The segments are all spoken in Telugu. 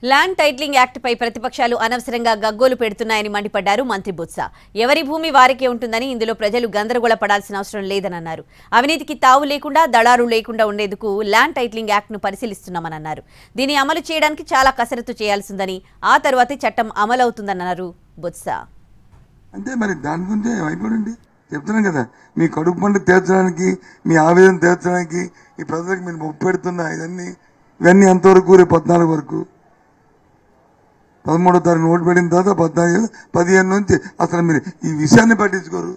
ల్యాండ్ టైటిలింగ్ యాక్ట్ పై ప్రతిపక్షాలు అనవసరంగా గగ్గోలు పెడుతున్నాయని మండిపడ్డారు మంత్రి బొత్స. ఎవరి భూమి వారికే ఉంటుందని, ఇందులో ప్రజలు గందరగోళ పడాల్సిన అవసరం లేదని అన్నారు. అవినీతికి తావు లేకుండా, దళారు లేకుండా ఉండేందుకు ల్యాండ్ టైటిలింగ్ యాక్ట్ ను పరిశీలిస్తున్నామని అన్నారు. దీన్ని అమలు చేయడానికి చాలా కసరత్తు చేయాల్సిందని, ఆ తర్వాతే చట్టం అమలవుతుందన్నారు బొత్స. అంటే మరి దాని గురించి అయిపోయింది చెప్తున్నాం కదా, మీ కడుపు పంట తీర్చడానికి, మీ ఆవేదన తీర్చడానికి, ఈ ప్రజలకు మీరు మొప్పు పెడుతున్న ఇవన్నీ అంతవరకు రేపు 14 వరకు 13వ తారీఖు ఓటు పెట్టిన తర్వాత 14, 15 నుంచి అసలు మీరు ఈ విషయాన్ని పట్టించుకోరు.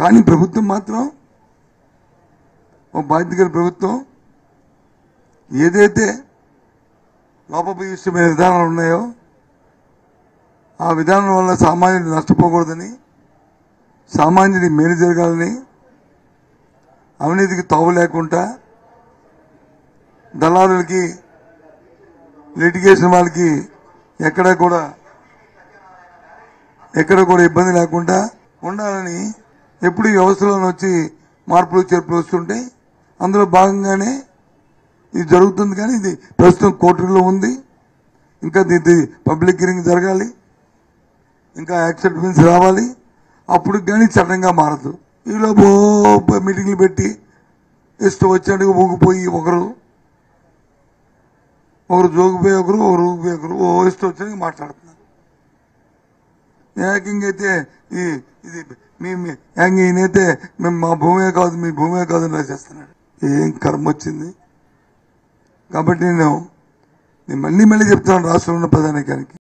కానీ ప్రభుత్వం మాత్రం ఒక బాధ్యత ప్రభుత్వం ఏదైతే లోపభూయిష్టమైన విధానాలు ఉన్నాయో ఆ విధానం వల్ల సామాన్యుడు నష్టపోకూడదని, సామాన్యుడి మేలు జరగాలని, అవినీతికి తావు లేకుండా, దళారులకి, లిటిగేషన్ వాళ్ళకి ఎక్కడ కూడా ఇబ్బంది లేకుండా ఉండాలని ఎప్పుడు ఈ వ్యవస్థలో వచ్చి మార్పులు చేర్పులు వస్తుంటాయి. అందులో భాగంగానే ఇది జరుగుతుంది. కానీ ఇది ప్రస్తుతం కోర్టులో ఉంది. ఇంకా ఇది పబ్లిక్ హియరింగ్ జరగాలి, ఇంకా యాక్సెప్టెన్స్ రావాలి. అప్పుడు కానీ చట్టంగా మారదు. ఈలోపు మీటింగ్లు పెట్టి ఇష్టం వచ్చినట్టుగా ఊగిపోయి ఒకరు జోగిపోయి ఒకరు ఊగిపోయి ఒకరు ఇష్టం వచ్చినట్టుగా మాట్లాడుతున్నారు. ఏకంగా అయితే ఇది ఈయనైతే మేము మా భూమే కాదు, మీ భూమే కాదు అని రాసేస్తున్నాడు. ఏం కర్మ వచ్చింది. కాబట్టి నేను మళ్ళీ చెప్తున్నాను రాష్ట్రంలో ఉన్న ప్రధానికానికి,